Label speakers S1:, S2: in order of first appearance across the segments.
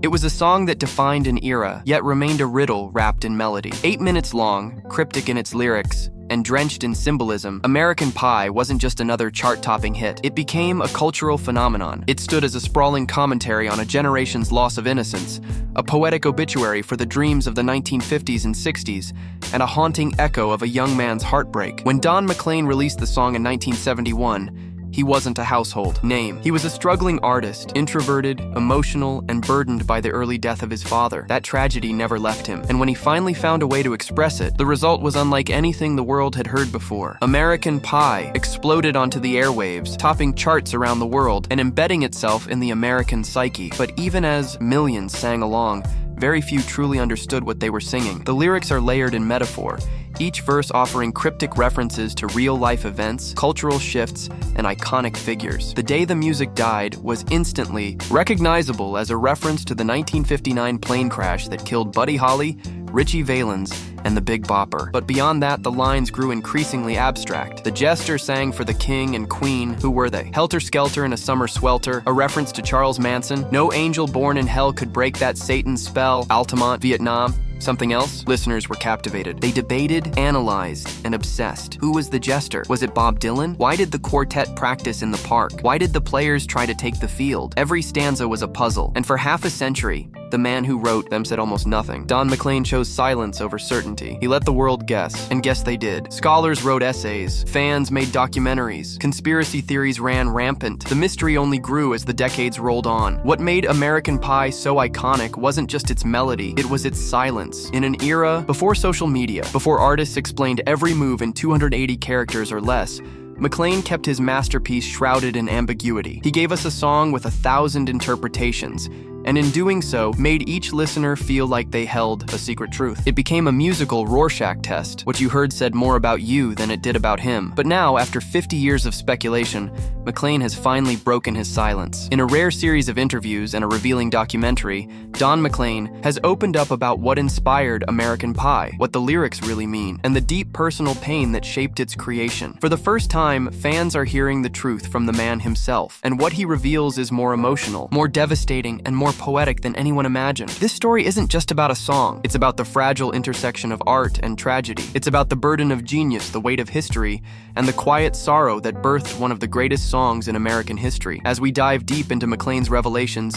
S1: It was a song that defined an era, yet remained a riddle wrapped in melody. 8 minutes long, cryptic in its lyrics, and drenched in symbolism, American Pie wasn't just another chart-topping hit. It became a cultural phenomenon. It stood as a sprawling commentary on a generation's loss of innocence, a poetic obituary for the dreams of the 1950s and 60s, and a haunting echo of a young man's heartbreak. When Don McLean released the song in 1971, he wasn't a household name. He was a struggling artist, introverted, emotional, and burdened by the early death of his father. That tragedy never left him, and when he finally found a way to express it, the result was unlike anything the world had heard before. American Pie exploded onto the airwaves, topping charts around the world and embedding itself in the American psyche. But even as millions sang along, very few truly understood what they were singing. The lyrics are layered in metaphor, each verse offering cryptic references to real-life events, cultural shifts, and iconic figures. The Day the Music Died was instantly recognizable as a reference to the 1959 plane crash that killed Buddy Holly, Richie Valens, and the Big Bopper. But beyond that, the lines grew increasingly abstract. The jester sang for the king and queen. Who were they? Helter Skelter in a Summer Swelter, a reference to Charles Manson. No angel born in hell could break that Satan's spell. Altamont, Vietnam. Something else? Listeners were captivated. They debated, analyzed, and obsessed. Who was the jester? Was it Bob Dylan? Why did the quartet practice in the park? Why did the players try to take the field? Every stanza was a puzzle, and for half a century, the man who wrote them said almost nothing. Don McLean chose silence over certainty. He let the world guess, and guess they did. Scholars wrote essays, fans made documentaries, conspiracy theories ran rampant. The mystery only grew as the decades rolled on. What made American Pie so iconic wasn't just its melody, it was its silence. In an era before social media, before artists explained every move in 280 characters or less, McLean kept his masterpiece shrouded in ambiguity. He gave us a song with 1,000 interpretations, and in doing so, made each listener feel like they held a secret truth. It became a musical Rorschach test. What you heard said more about you than it did about him. But now, after 50 years of speculation, McLean has finally broken his silence. In a rare series of interviews and a revealing documentary, Don McLean has opened up about what inspired American Pie, what the lyrics really mean, and the deep personal pain that shaped its creation. For the first time, fans are hearing the truth from the man himself, and what he reveals is more emotional, more devastating, and more poetic than anyone imagined. This story isn't just about a song. It's about the fragile intersection of art and tragedy. It's about the burden of genius, the weight of history, and the quiet sorrow that birthed one of the greatest songs in American history. As we dive deep into McLean's revelations,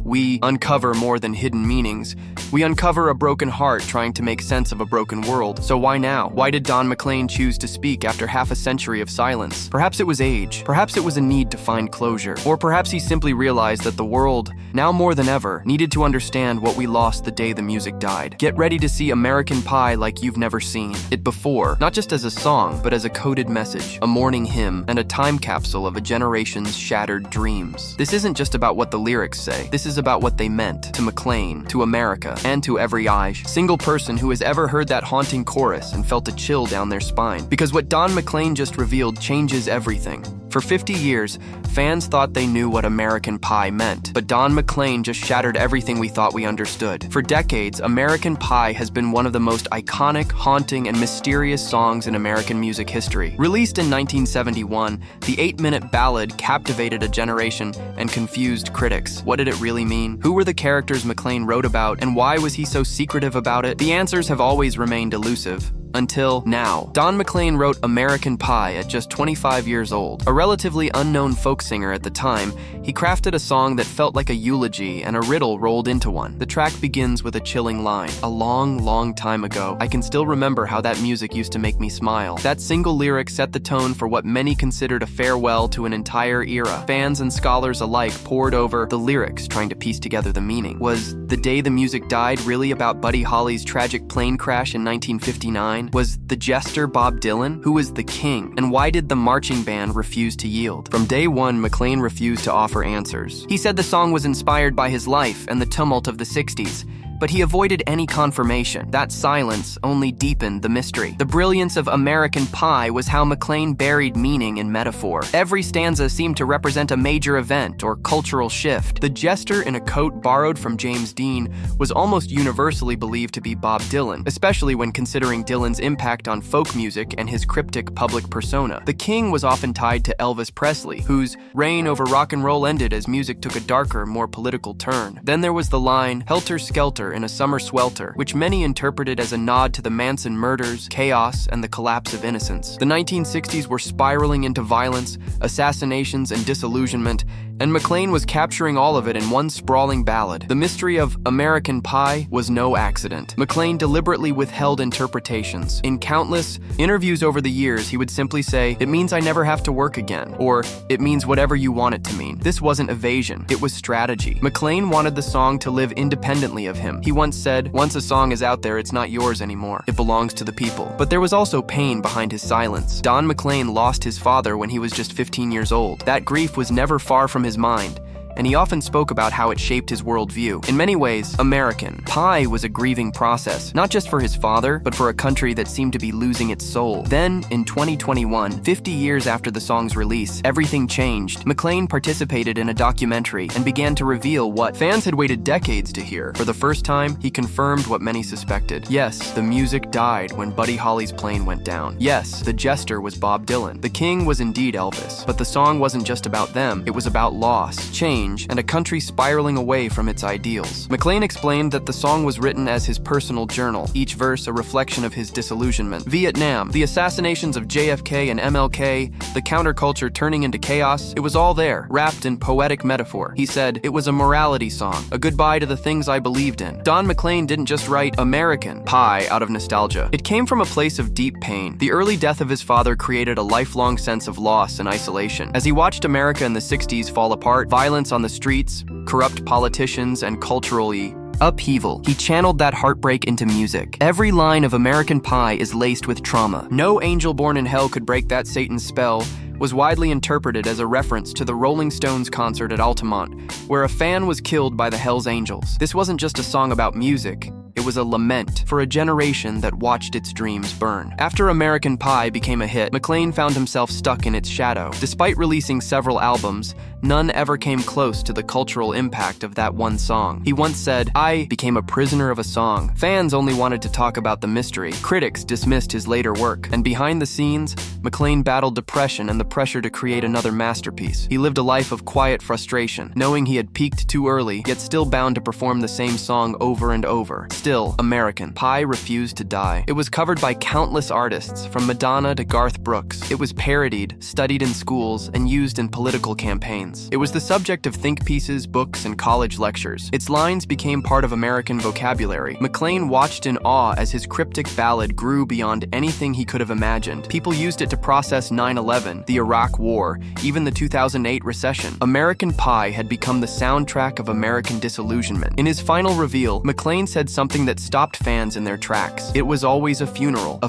S1: we uncover more than hidden meanings. We uncover a broken heart trying to make sense of a broken world. So why now? Why did Don McLean choose to speak after half a century of silence? Perhaps it was age. Perhaps it was a need to find closure. Or perhaps he simply realized that the world, now more than ever, needed to understand what we lost the day the music died. Get ready to see American Pie like you've never seen it before. Not just as a song, but as a coded message, a morning hymn, and a time capsule of a generation's shattered dreams. This isn't just about what the lyrics say. This is about what they meant to McLean, to America, and to every single person who has ever heard that haunting chorus and felt a chill down their spine. Because what Don McLean just revealed changes everything. For 50 years, fans thought they knew what American Pie meant, but Don McLean just shattered everything we thought we understood. For decades, American Pie has been one of the most iconic, haunting, and mysterious songs in American music history. Released in 1971, the 8-minute ballad captivated a generation and confused critics. What did it really mean? Who were the characters McLean wrote about, and why was he so secretive about it? The answers have always remained elusive. Until now. Don McLean wrote American Pie at just 25 years old. A relatively unknown folk singer at the time, he crafted a song that felt like a eulogy and a riddle rolled into one. The track begins with a chilling line. A long, long time ago, I can still remember how that music used to make me smile. That single lyric set the tone for what many considered a farewell to an entire era. Fans and scholars alike pored over the lyrics, trying to piece together the meaning. Was The Day the Music Died really about Buddy Holly's tragic plane crash in 1959? Was the jester Bob Dylan? Who was the king? And why did the marching band refuse to yield? From day one, McLean refused to offer answers. He said the song was inspired by his life and the tumult of the 60s, but he avoided any confirmation. That silence only deepened the mystery. The brilliance of American Pie was how McLean buried meaning in metaphor. Every stanza seemed to represent a major event or cultural shift. The jester in a coat borrowed from James Dean was almost universally believed to be Bob Dylan, especially when considering Dylan's impact on folk music and his cryptic public persona. The king was often tied to Elvis Presley, whose reign over rock and roll ended as music took a darker, more political turn. Then there was the line, "Helter Skelter in a Summer Swelter," which many interpreted as a nod to the Manson murders, chaos, and the collapse of innocence. The 1960s were spiraling into violence, assassinations, and disillusionment, and McLean was capturing all of it in one sprawling ballad. The mystery of American Pie was no accident. McLean deliberately withheld interpretations. In countless interviews over the years, he would simply say, "It means I never have to work again," or "It means whatever you want it to mean." This wasn't evasion, it was strategy. McLean wanted the song to live independently of him. He once said, "Once a song is out there, it's not yours anymore. It belongs to the people." But there was also pain behind his silence. Don McLean lost his father when he was just 15 years old. That grief was never far from his mind, and he often spoke about how it shaped his worldview. In many ways, American Pie was a grieving process, not just for his father, but for a country that seemed to be losing its soul. Then, in 2021, 50 years after the song's release, everything changed. McLean participated in a documentary and began to reveal what fans had waited decades to hear. For the first time, he confirmed what many suspected. Yes, the music died when Buddy Holly's plane went down. Yes, the jester was Bob Dylan. The king was indeed Elvis. But the song wasn't just about them, it was about loss, change, and a country spiraling away from its ideals. McLean explained that the song was written as his personal journal, each verse a reflection of his disillusionment. Vietnam, the assassinations of JFK and MLK, the counterculture turning into chaos, it was all there, wrapped in poetic metaphor. He said, "It was a morality song, a goodbye to the things I believed in." Don McLean didn't just write American Pie out of nostalgia. It came from a place of deep pain. The early death of his father created a lifelong sense of loss and isolation. As he watched America in the 60s fall apart, violence on the streets, corrupt politicians, and cultural upheaval, he channeled that heartbreak into music. Every line of American Pie is laced with trauma. "No angel born in hell could break that Satan's spell" was widely interpreted as a reference to the Rolling Stones concert at Altamont, where a fan was killed by the Hells Angels. This wasn't just a song about music. It was a lament for a generation that watched its dreams burn. After American Pie became a hit, McLean found himself stuck in its shadow. Despite releasing several albums, none ever came close to the cultural impact of that one song. He once said, "I became a prisoner of a song." Fans only wanted to talk about the mystery. Critics dismissed his later work. And behind the scenes, McLean battled depression and the pressure to create another masterpiece. He lived a life of quiet frustration, knowing he had peaked too early, yet still bound to perform the same song over and over. Still, American Pie refused to die. It was covered by countless artists, from Madonna to Garth Brooks. It was parodied, studied in schools, and used in political campaigns. It was the subject of think pieces, books, and college lectures. Its lines became part of American vocabulary. McLean watched in awe as his cryptic ballad grew beyond anything he could have imagined. People used it to process 9/11, the Iraq War, even the 2008 recession. American Pie had become the soundtrack of American disillusionment. In his final reveal, McLean said something that stopped fans in their tracks. It was always a funeral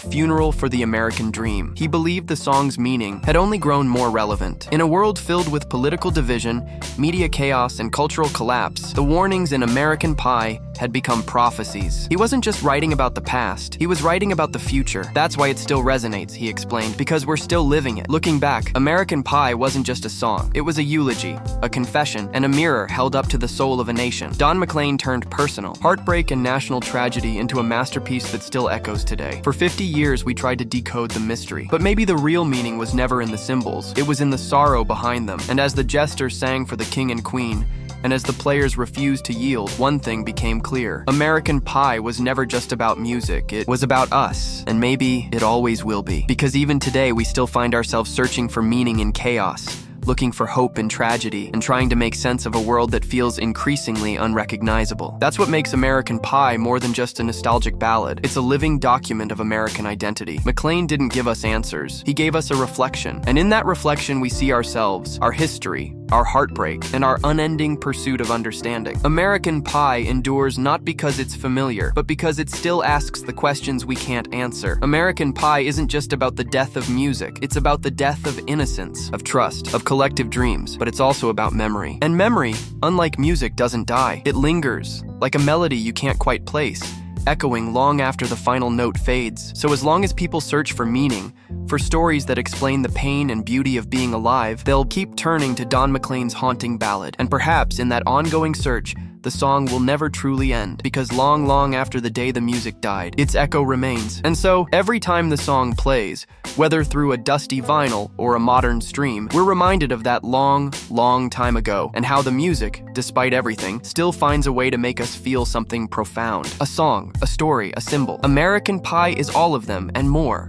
S1: for the American dream. He believed the song's meaning had only grown more relevant. In a world filled with political division, media chaos, and cultural collapse, the warnings in American Pie had become prophecies. He wasn't just writing about the past, he was writing about the future. That's why it still resonates, he explained, because we're still living it. Looking back, American Pie wasn't just a song. It was a eulogy, a confession, and a mirror held up to the soul of a nation. Don McLean turned personal, heartbreak and national tragedy into a masterpiece that still echoes today. For 50 years, we tried to decode the mystery. But maybe the real meaning was never in the symbols. It was in the sorrow behind them. And as the jester sang for the king and queen, and as the players refused to yield, one thing became clear. American Pie was never just about music. It was about us, and maybe it always will be. Because even today, we still find ourselves searching for meaning in chaos, looking for hope in tragedy, and trying to make sense of a world that feels increasingly unrecognizable. That's what makes American Pie more than just a nostalgic ballad. It's a living document of American identity. McLean didn't give us answers. He gave us a reflection. And in that reflection, we see ourselves, our history, our heartbreak, and our unending pursuit of understanding. American Pie endures not because it's familiar, but because it still asks the questions we can't answer. American Pie isn't just about the death of music, it's about the death of innocence, of trust, of collective dreams, but it's also about memory. And memory, unlike music, doesn't die. It lingers, like a melody you can't quite place, echoing long after the final note fades. So as long as people search for meaning, for stories that explain the pain and beauty of being alive, they'll keep turning to Don McLean's haunting ballad. And perhaps in that ongoing search, the song will never truly end, because long, long after the day the music died, its echo remains. And so, every time the song plays, whether through a dusty vinyl or a modern stream, we're reminded of that long, long time ago, and how the music, despite everything, still finds a way to make us feel something profound. A song, a story, a symbol. American Pie is all of them and more.